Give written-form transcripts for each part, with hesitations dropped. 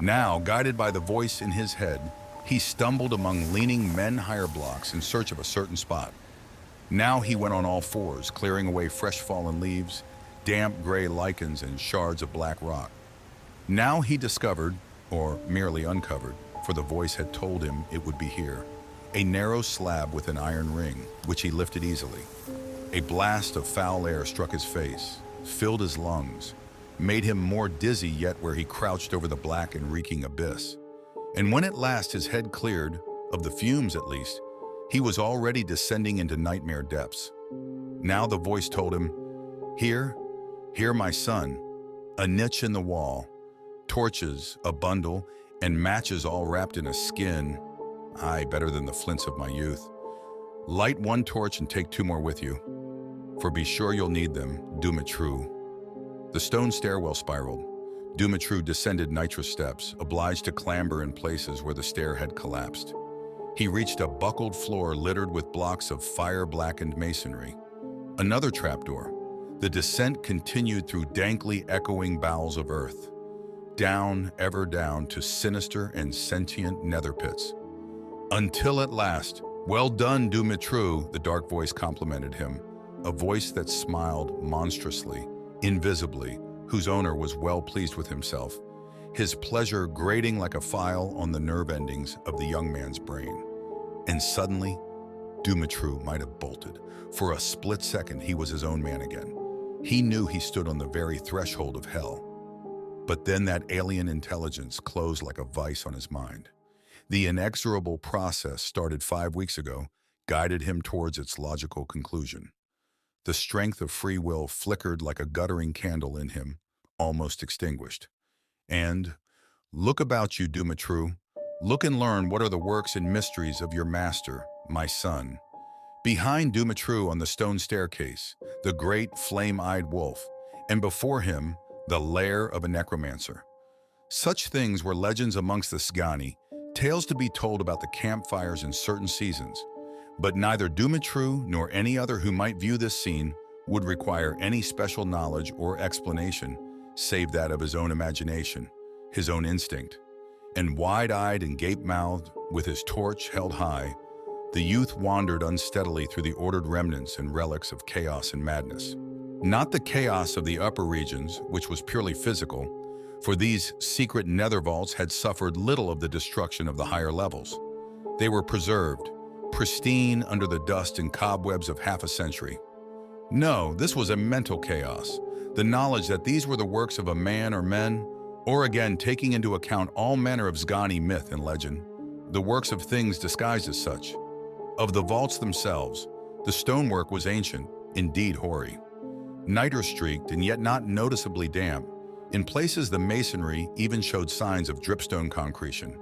Now, guided by the voice in his head, he stumbled among leaning men-hire blocks in search of a certain spot. Now he went on all fours, clearing away fresh fallen leaves, damp gray lichens, and shards of black rock. Now he discovered, or merely uncovered, for the voice had told him it would be here, a narrow slab with an iron ring, which he lifted easily. A blast of foul air struck his face, filled his lungs, made him more dizzy yet where he crouched over the black and reeking abyss. And when at last his head cleared, of the fumes at least, he was already descending into nightmare depths. Now the voice told him, "Here, my son, a niche in the wall, torches, a bundle, and matches all wrapped in a skin, aye, better than the flints of my youth. Light one torch and take two more with you, for be sure you'll need them, Dumitru." The stone stairwell spiraled. Dumitru descended nitrous steps, obliged to clamber in places where the stair had collapsed. He reached a buckled floor littered with blocks of fire-blackened masonry. Another trapdoor. The descent continued through dankly echoing bowels of earth. Down, ever down, to sinister and sentient nether pits. Until at last, "Well done, Dumitru," the dark voice complimented him, a voice that smiled monstrously, invisibly, whose owner was well pleased with himself, his pleasure grating like a file on the nerve endings of the young man's brain. And suddenly, Dumitru might have bolted. For a split second, he was his own man again. He knew he stood on the very threshold of hell. But then that alien intelligence closed like a vice on his mind. The inexorable process started 5 weeks ago guided him towards its logical conclusion. The strength of free will flickered like a guttering candle in him, almost extinguished. And, look about you, Dumitru. Look and learn what are the works and mysteries of your master, my son. Behind Dumitru on the stone staircase, the great flame-eyed wolf, and before him, the lair of a necromancer. Such things were legends amongst the Sgani, tales to be told about the campfires in certain seasons. But neither Dumitru nor any other who might view this scene would require any special knowledge or explanation, save that of his own imagination, his own instinct. And wide-eyed and gape-mouthed, with his torch held high, the youth wandered unsteadily through the ordered remnants and relics of chaos and madness. Not the chaos of the upper regions, which was purely physical, for these secret nether vaults had suffered little of the destruction of the higher levels. They were preserved, pristine under the dust and cobwebs of half a century. No, this was a mental chaos, the knowledge that these were the works of a man or men, or again taking into account all manner of Sgani myth and legend, the works of things disguised as such. Of the vaults themselves, the stonework was ancient, indeed hoary. Niter-streaked and yet not noticeably damp, in places the masonry even showed signs of dripstone concretion.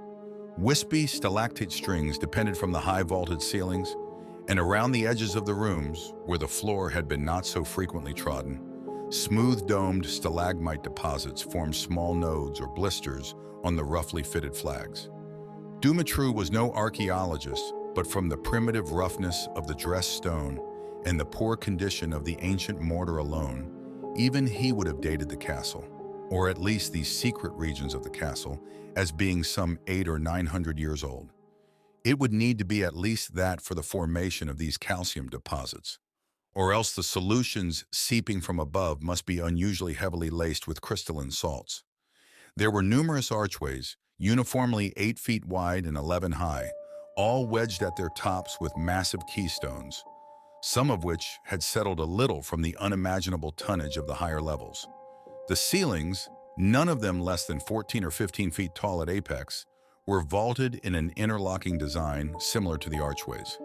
Wispy stalactite strings depended from the high vaulted ceilings, and around the edges of the rooms, where the floor had been not so frequently trodden, smooth-domed stalagmite deposits formed small nodes or blisters on the roughly fitted flags. Dumitru was no archaeologist, but from the primitive roughness of the dressed stone and the poor condition of the ancient mortar alone, even he would have dated the castle, or at least these secret regions of the castle, as being some 800 or 900 years old. It would need to be at least that for the formation of these calcium deposits, or else the solutions seeping from above must be unusually heavily laced with crystalline salts. There were numerous archways, uniformly 8 feet wide and 11 high, all wedged at their tops with massive keystones, some of which had settled a little from the unimaginable tonnage of the higher levels. The ceilings, none of them less than 14 or 15 feet tall at apex, were vaulted in an interlocking design similar to the archways.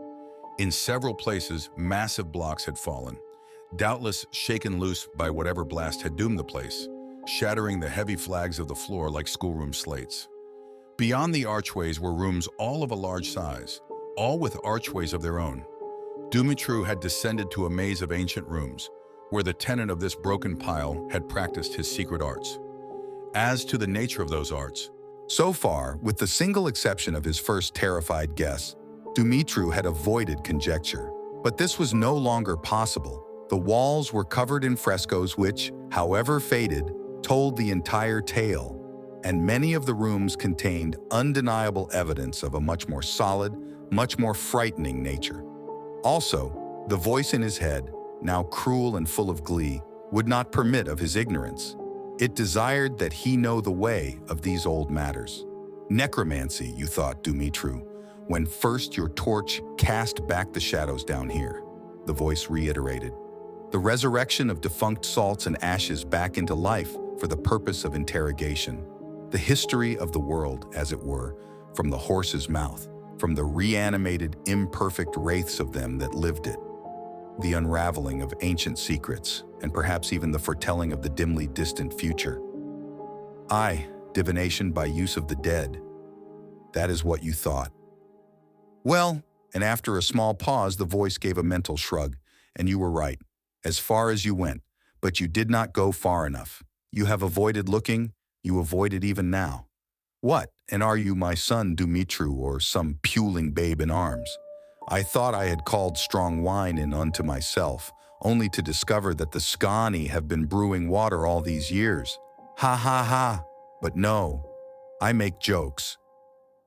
In several places, massive blocks had fallen, doubtless shaken loose by whatever blast had doomed the place, shattering the heavy flags of the floor like schoolroom slates. Beyond the archways were rooms all of a large size, all with archways of their own. Dumitru had descended to a maze of ancient rooms, where the tenant of this broken pile had practiced his secret arts. As to the nature of those arts, so far, with the single exception of his first terrified guess, Dumitru had avoided conjecture. But this was no longer possible. The walls were covered in frescoes which, however faded, told the entire tale. and many of the rooms contained undeniable evidence of a much more solid, much more frightening nature. Also, the voice in his head, now cruel and full of glee, would not permit of his ignorance. It desired that he know the way of these old matters. Necromancy, you thought, Dumitru, when first your torch cast back the shadows down here, the voice reiterated. The resurrection of defunct salts and ashes back into life for the purpose of interrogation. The history of the world, as it were, from the horse's mouth, from the reanimated, imperfect wraiths of them that lived it. The unraveling of ancient secrets, and perhaps even the foretelling of the dimly distant future. Aye, divination by use of the dead. That is what you thought. Well, and after a small pause, the voice gave a mental shrug, and you were right, as far as you went, but you did not go far enough. You have avoided looking, you avoid it even now. What, and are you my son Dumitru or some puling babe in arms? I thought I had called strong wine in unto myself, only to discover that the Scani have been brewing water all these years. Ha ha ha, but no, I make jokes.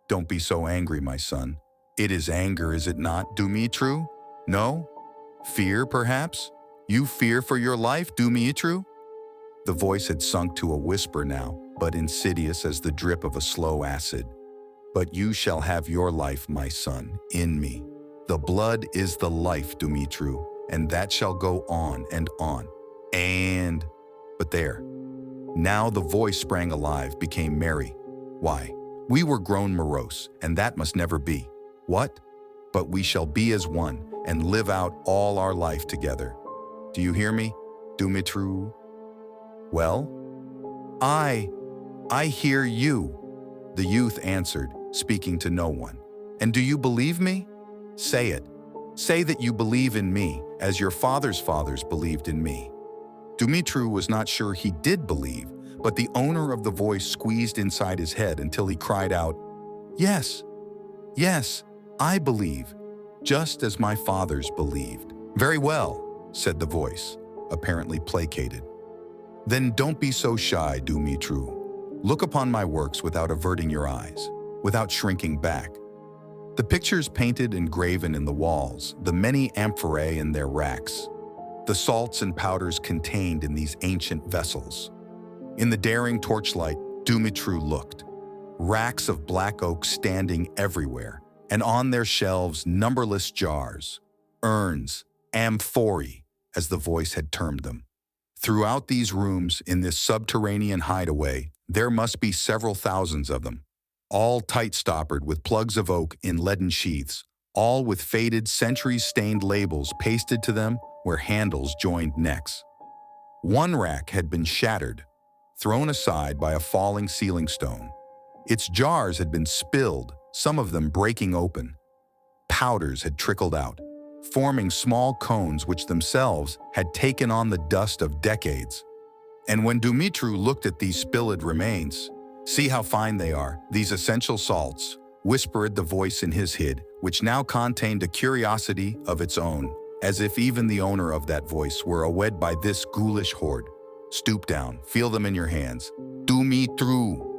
Don't be so angry, my son. It is anger, is it not, Dumitru? No? Fear, perhaps? You fear for your life, Dumitru? The voice had sunk to a whisper now, but insidious as the drip of a slow acid. But you shall have your life, my son, in me. The blood is the life, Dumitru, and that shall go on and on. But there. Now the voice sprang alive, became merry. Why, we were grown morose, and that must never be. What? But we shall be as one, and live out all our life together. Do you hear me, Dumitru? Well? I hear you, the youth answered, speaking to no one. And do you believe me? Say it. Say that you believe in me, as your fathers' fathers believed in me. Dumitru was not sure he did believe, but the owner of the voice squeezed inside his head until he cried out, Yes, yes, I believe, just as my fathers believed. Very well, said the voice, apparently placated. Then don't be so shy, Dumitru. Look upon my works without averting your eyes, without shrinking back. The pictures painted and graven in the walls, the many amphorae in their racks, the salts and powders contained in these ancient vessels. In the daring torchlight, Dumitru looked. Racks of black oak standing everywhere, and on their shelves numberless jars, urns, amphorae, as the voice had termed them. Throughout these rooms, in this subterranean hideaway, there must be several thousands of them, all tight-stoppered with plugs of oak in leaden sheaths, all with faded, century-stained labels pasted to them where handles joined necks. One rack had been shattered, thrown aside by a falling ceiling stone. Its jars had been spilled, some of them breaking open. Powders had trickled out, forming small cones which themselves had taken on the dust of decades. And when Dumitru looked at these spilled remains, see how fine they are, these essential salts, whispered the voice in his head, which now contained a curiosity of its own, as if even the owner of that voice were awed by this ghoulish horde. Stoop down, feel them in your hands. Dumitru!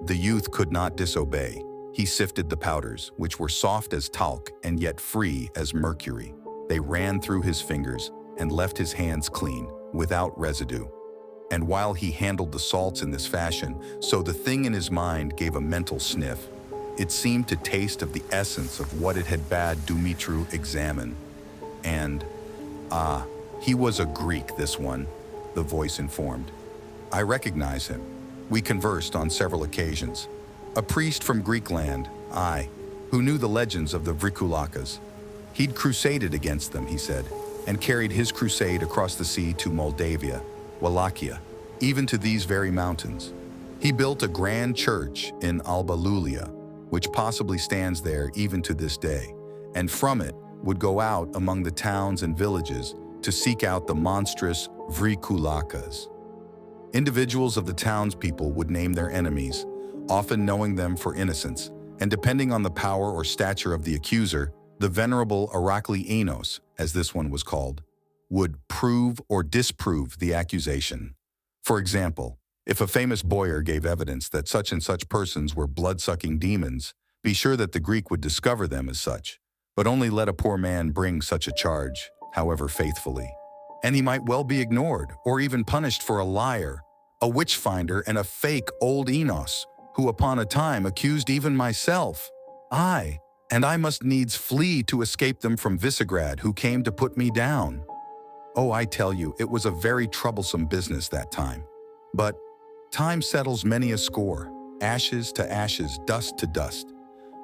The youth could not disobey. He sifted the powders, which were soft as talc and yet free as mercury. They ran through his fingers and left his hands clean, without residue. And while he handled the salts in this fashion, so the thing in his mind gave a mental sniff. It seemed to taste of the essence of what it had bade Dumitru examine. And, he was a Greek, this one, the voice informed. I recognize him. We conversed on several occasions. A priest from Greek land, who knew the legends of the Vrikulakas. He'd crusaded against them, he said, and carried his crusade across the sea to Moldavia, Wallachia, even to these very mountains. He built a grand church in Alba Iulia, which possibly stands there even to this day, and from it would go out among the towns and villages to seek out the monstrous Vrikulakas. Individuals of the townspeople would name their enemies, often knowing them for innocence, and depending on the power or stature of the accuser, the venerable Orakli Enos, as this one was called, would prove or disprove the accusation. For example, If a famous boyar gave evidence that such and such persons were blood-sucking demons, be sure that the Greek would discover them as such, but only let a poor man bring such a charge, however faithfully. And he might well be ignored or even punished for a liar, a witch-finder, and a fake old Enos, who upon a time accused even myself. And I must needs flee to escape them from Visegrad, who came to put me down. Oh, I tell you, it was a very troublesome business that time. But time settles many a score, ashes to ashes, dust to dust.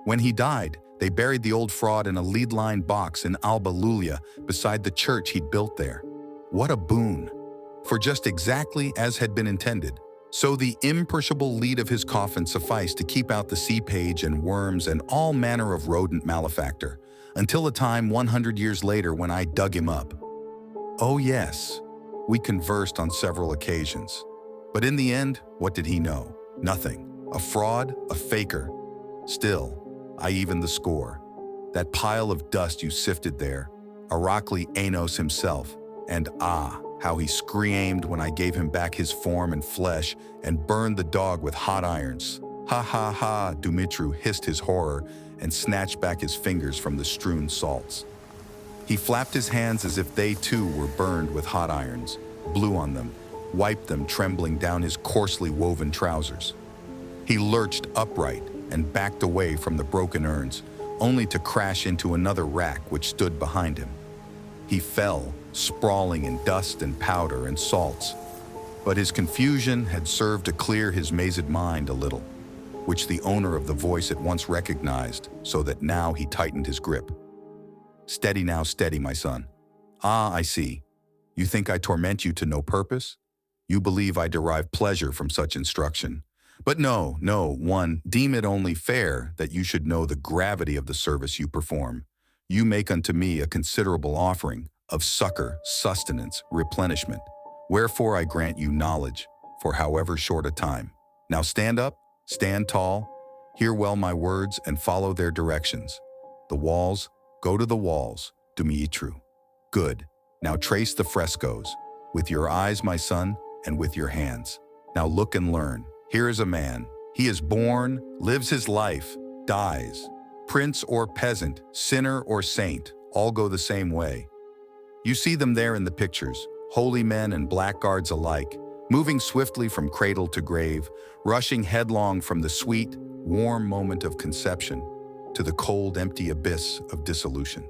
When he died, they buried the old fraud in a lead-lined box in Alba Iulia beside the church he'd built there. What a boon! For just exactly as had been intended, so the imperishable lead of his coffin sufficed to keep out the sea page and worms and all manner of rodent malefactor, until a time 100 years later when I dug him up. Oh yes, we conversed on several occasions. But in the end, what did he know? Nothing. A fraud, a faker. Still, I evened the score. That pile of dust you sifted there, Arachli Anos himself, and how he screamed when I gave him back his form and flesh and burned the dog with hot irons. Ha ha ha, Dumitru hissed his horror and snatched back his fingers from the strewn salts. He flapped his hands as if they too were burned with hot irons, blew on them, wiped them trembling down his coarsely woven trousers. He lurched upright and backed away from the broken urns, only to crash into another rack which stood behind him. He fell, sprawling in dust and powder and salts, but his confusion had served to clear his mazed mind a little, which the owner of the voice at once recognized, so that now he tightened his grip. Steady now, steady, my son. I see. You think I torment you to no purpose? You believe I derive pleasure from such instruction. But no, one, deem it only fair that you should know the gravity of the service you perform. You make unto me a considerable offering of succor, sustenance, replenishment. Wherefore I grant you knowledge, for however short a time. Now stand up, stand tall, hear well my words, and follow their directions. The walls, go to the walls, Dumitru. Good. Now trace the frescoes, with your eyes, my son, and with your hands. Now look and learn. Here is a man. He is born, lives his life, dies. Prince or peasant, sinner or saint, all go the same way. You see them there in the pictures, holy men and blackguards alike, moving swiftly from cradle to grave, rushing headlong from the sweet, warm moment of conception to the cold, empty abyss of dissolution.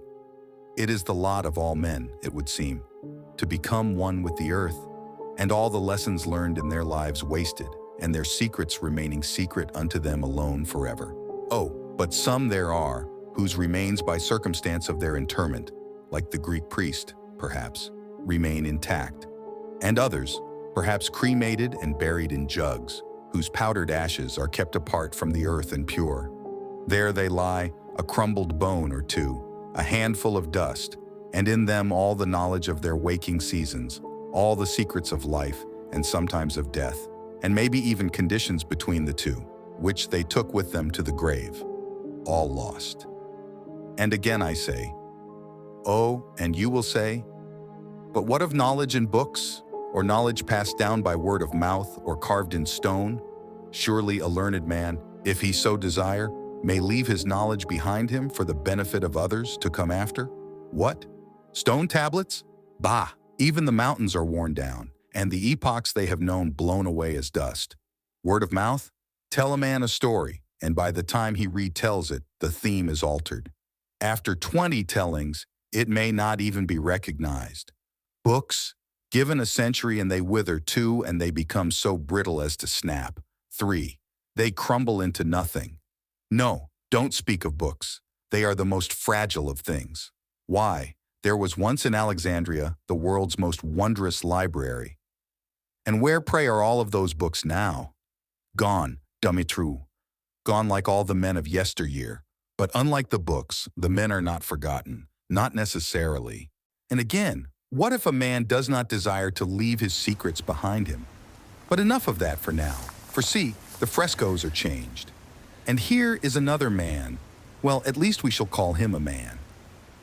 It is the lot of all men, it would seem, to become one with the earth, and all the lessons learned in their lives wasted, and their secrets remaining secret unto them alone forever. Oh, but some there are, whose remains by circumstance of their interment, like the Greek priest, perhaps, remain intact, and others, perhaps cremated and buried in jugs, whose powdered ashes are kept apart from the earth and pure. There they lie, a crumbled bone or two, a handful of dust, and in them all the knowledge of their waking seasons, all the secrets of life and sometimes of death, and maybe even conditions between the two, which they took with them to the grave, all lost. And again I say, oh, and you will say, but what of knowledge in books, or knowledge passed down by word of mouth or carved in stone? Surely a learned man, if he so desire, may leave his knowledge behind him for the benefit of others to come after? What? Stone tablets? Bah! Even the mountains are worn down, and the epochs they have known blown away as dust. Word of mouth? Tell a man a story, and by the time he retells it, the theme is altered. After 20 tellings, it may not even be recognized. Books? Given a century and they wither. 2, and they become so brittle as to snap. 3, they crumble into nothing. No, don't speak of books. They are the most fragile of things. Why? There was once in Alexandria the world's most wondrous library. And where, pray, are all of those books now? Gone, Dumitru. Gone like all the men of yesteryear. But unlike the books, the men are not forgotten, not necessarily. And again, what if a man does not desire to leave his secrets behind him? But enough of that for now. For see, the frescoes are changed. And here is another man. Well, at least we shall call him a man.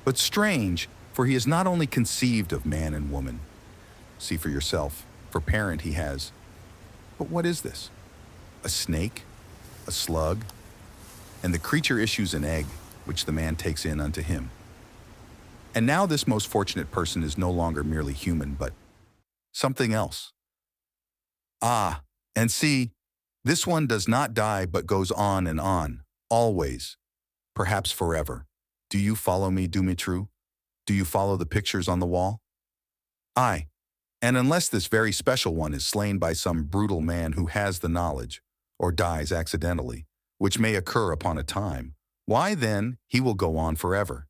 But strange, for he is not only conceived of man and woman. See for yourself, for parent he has But what is this? A snake? A slug? And the creature issues an egg, which the man takes in unto him. And now this most fortunate person is no longer merely human, but something else. Ah, and see, this one does not die but goes on and on, always, perhaps forever. Do you follow me, Dumitru? Do you follow the pictures on the wall? Aye, and unless this very special one is slain by some brutal man who has the knowledge, or dies accidentally, which may occur upon a time, why then he will go on forever.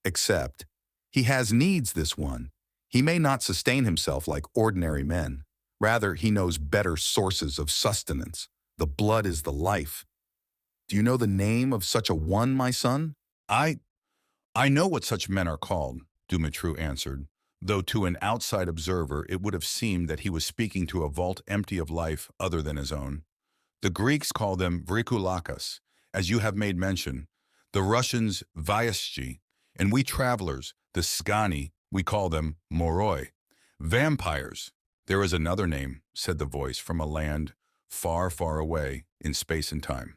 Except, he has needs, this one. He may not sustain himself like ordinary men. Rather, he knows better sources of sustenance. The blood is the life. Do you know the name of such a one, my son? I know what such men are called, Dumitru answered, though to an outside observer it would have seemed that he was speaking to a vault empty of life other than his own. The Greeks call them vrikulakas, as you have made mention, the Russians vyaschi, and we travelers, the Skani, we call them moroi. Vampires. There is another name, said the voice from a land far, far away in space and time.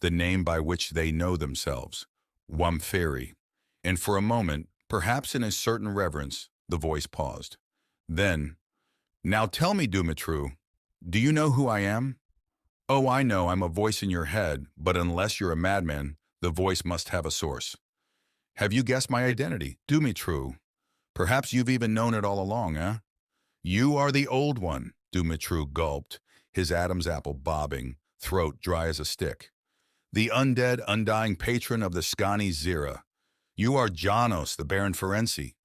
The name by which they know themselves, Vamphyri. And for a moment, perhaps in a certain reverence, the voice paused. Then, now tell me, Dumitru, do you know who I am? Oh, I know I'm a voice in your head, but unless you're a madman, the voice must have a source. Have you guessed my identity? Dumitru. Perhaps you've even known it all along, eh? You are the old one, Dumitru gulped, his Adam's apple bobbing, throat dry as a stick. The undead, undying patron of the Skani Zira. You are Janos, the Baron Ferenczy.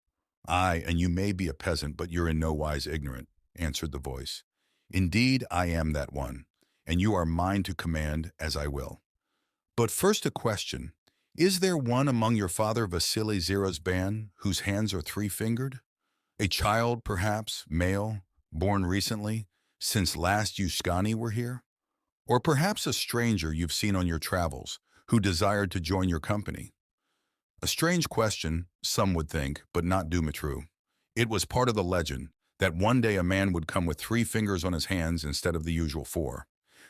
Aye, and you may be a peasant, but you're in no wise ignorant, answered the voice. Indeed, I am that one, and you are mine to command as I will. But first a question. Is there one among your father Vasily Zira's band whose hands are three-fingered? A child, perhaps, male, born recently, since last you Skani were here? Or perhaps a stranger you've seen on your travels, who desired to join your company? A strange question, some would think, but not Dumitru. It was part of the legend that one day a man would come with 3 fingers on his hands instead of the usual 4.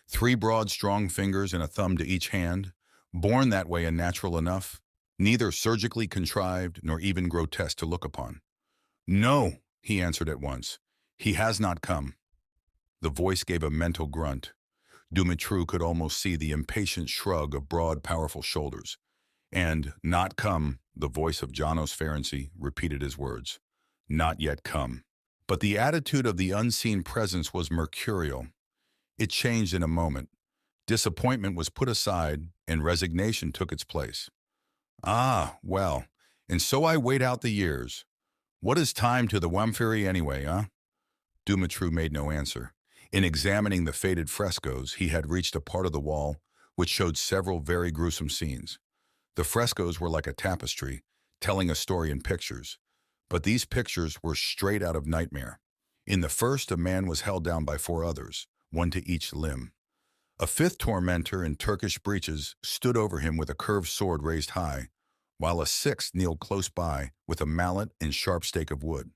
3 broad, strong fingers and a thumb to each hand, born that way and natural enough, neither surgically contrived nor even grotesque to look upon. No, he answered at once. He has not come. The voice gave a mental grunt. Dumitru could almost see the impatient shrug of broad, powerful shoulders. And, not come, the voice of Janos Ferenczy repeated his words. Not yet come. But the attitude of the unseen presence was mercurial. It changed in a moment. Disappointment was put aside, and resignation took its place. Ah, well, and so I wait out the years. What is time to the Vamphyri anyway, huh? Dumitru made no answer. In examining the faded frescoes, he had reached a part of the wall which showed several very gruesome scenes. The frescoes were like a tapestry, telling a story in pictures. But these pictures were straight out of nightmare. In the first, a man was held down by 4 others, one to each limb. A 5th tormentor in Turkish breeches stood over him with a curved sword raised high, while a 6th kneeled close by with a mallet and sharp stake of wood.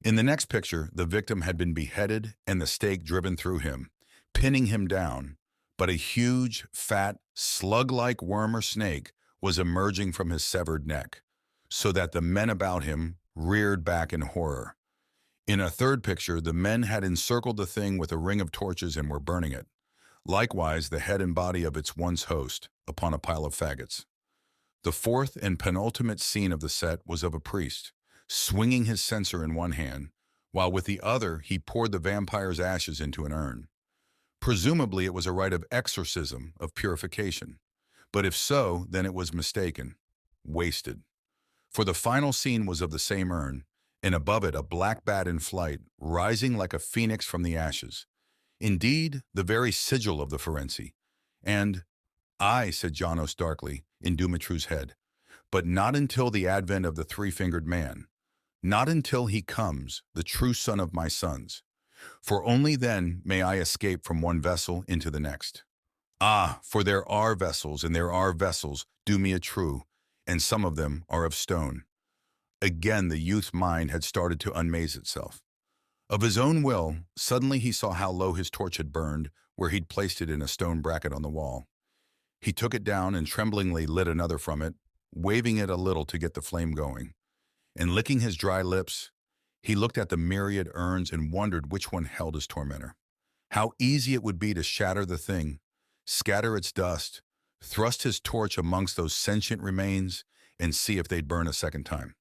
In the next picture, the victim had been beheaded and the stake driven through him, pinning him down, but a huge, fat, slug-like worm or snake was emerging from his severed neck, so that the men about him reared back in horror. In a third picture, the men had encircled the thing with a ring of torches and were burning it. Likewise, the head and body of its once host, upon a pile of faggots. The fourth and penultimate scene of the set was of a priest, swinging his censer in one hand, while with the other he poured the vampire's ashes into an urn. Presumably it was a rite of exorcism, of purification. But if so, then it was mistaken, wasted. For the final scene was of the same urn, and above it a black bat in flight, rising like a phoenix from the ashes. Indeed, the very sigil of the Ferenczy. And, "I," said Janos darkly, in Dumitru's head, "but not until the advent of the 3-fingered man. Not until he comes, the true son of my sons. For only then may I escape from one vessel into the next. Ah, for there are vessels, and there are vessels, do me a true, and some of them are of stone." Again the youth's mind had started to unmaze itself. Of his own will, suddenly he saw how low his torch had burned, where he'd placed it in a stone bracket on the wall. He took it down and tremblingly lit another from it, waving it a little to get the flame going. And licking his dry lips, he looked at the myriad urns and wondered which one held his tormentor. How easy it would be to shatter the thing, scatter its dust, thrust his torch amongst those sentient remains, and see if they'd burn a second time.